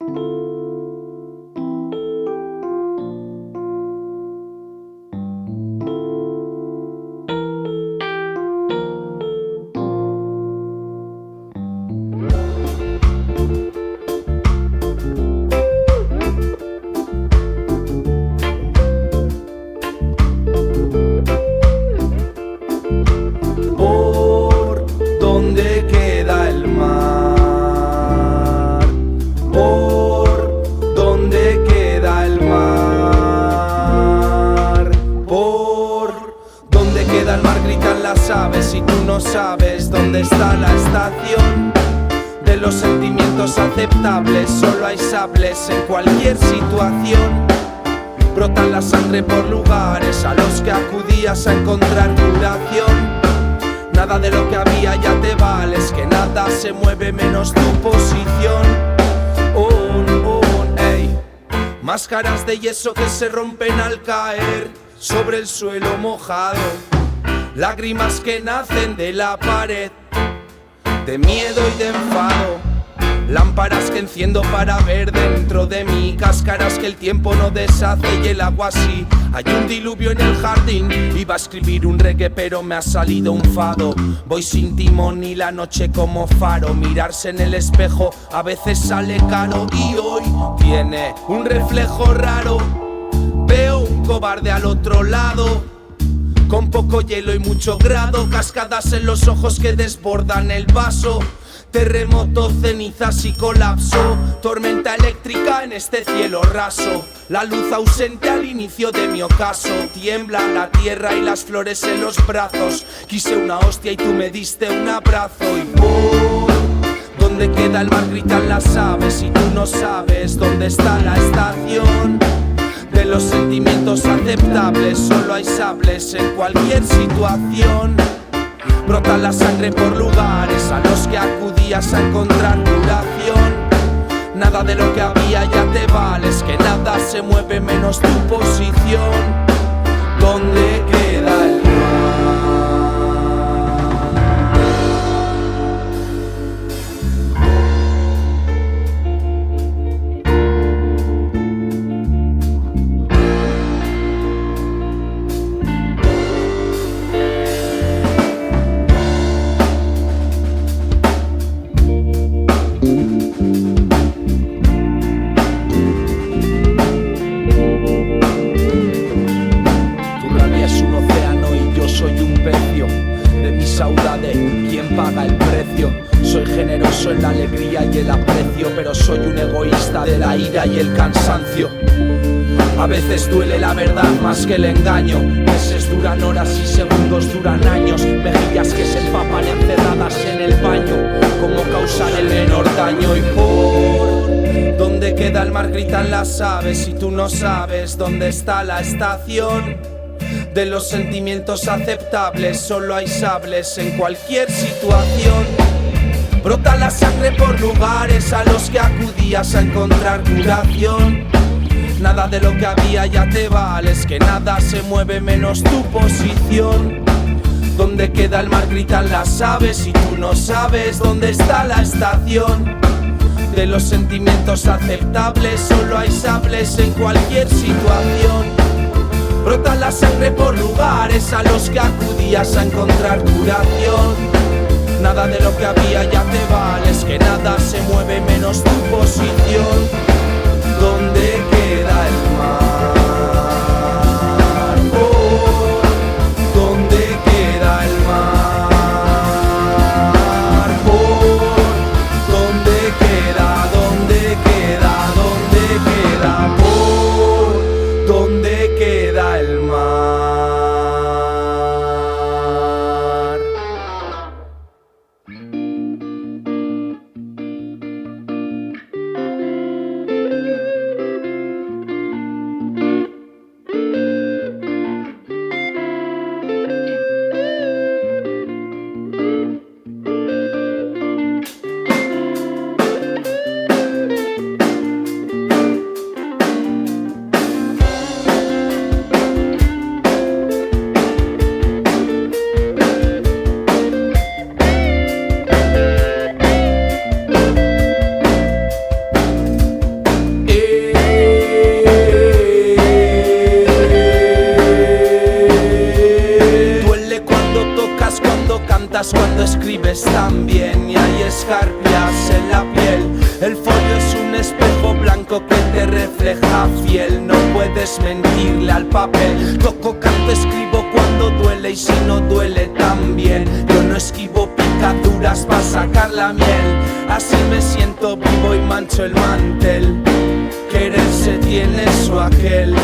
Por donde queda el mar, por donde queda el mar, por donde queda el mar gritan las aves y tú no sabes dónde está la estación de los sentimientos aceptables. Solo hay sables en cualquier situación. Brota la sangre por lugares a los que acudías a encontrar curación. Nada de lo que había ya te vale, es que nada se mueve menos tu posición. Ey. Máscaras de yeso que se rompen al caer sobre el suelo mojado. Lágrimas que nacen de la pared, de miedo y de enfado. Lámparas que enciendo para ver dentro de mí, cáscaras que el tiempo no deshace y el agua sí. Hay un diluvio en el jardín, iba a escribir un reggae pero me ha salido un fado. Voy sin timón y la noche como faro, mirarse en el espejo a veces sale caro. Y hoy tiene un reflejo raro, veo un cobarde al otro lado, con poco hielo y mucho grado, cascadas en los ojos que desbordan el vaso. Terremoto, cenizas y colapso, tormenta eléctrica en este cielo raso. La luz ausente al inicio de mi ocaso, tiembla la tierra y las flores en los brazos. Quise una hostia y tú me diste un abrazo. Y por donde queda el mar gritan las aves y tú no sabes dónde está la estación de los sentimientos aceptables. Solo hay sables en cualquier situación. Brota la sangre por lugares a los que acudías a encontrar curación. Nada de lo que había ya te vale, es que nada se mueve menos tu posición. ¿Dónde queda el ¿Quién paga el precio? Soy generoso en la alegría y el aprecio, pero soy un egoísta de la ira y el cansancio. A veces duele la verdad más que el engaño. Meses duran horas y segundos duran años. Mejillas que se empapan encerradas en el baño. ¿Cómo causar el menor daño? Y por donde queda el mar gritan las aves y tú no sabes dónde está la estación de los sentimientos aceptables. Solo hay sables en cualquier situación. Brota la sangre por lugares a los que acudías a encontrar curación. Nada de lo que había ya te vale, es que nada se mueve menos tu posición. Donde queda el mar gritan las aves y tú no sabes dónde está la estación de los sentimientos aceptables. Solo hay sables en cualquier situación. Brota la sangre por lugares a los que acudías a encontrar curación. Nada de lo que había ya te vale, es que nada se mueve menos tu posición. ¿Dónde queda el mar? Oh, ¿dónde queda el mar? Oh, ¿dónde queda? ¿Dónde queda? ¿Dónde queda? Oh, ¿dónde queda el mar? El folio es un espejo blanco que te refleja fiel. No puedes mentirle al papel. Toco, canto, escribo cuando duele y si no duele también. Yo no esquivo picaduras para sacar la miel. Así me siento vivo y mancho el mantel. Quererse tiene su aquel.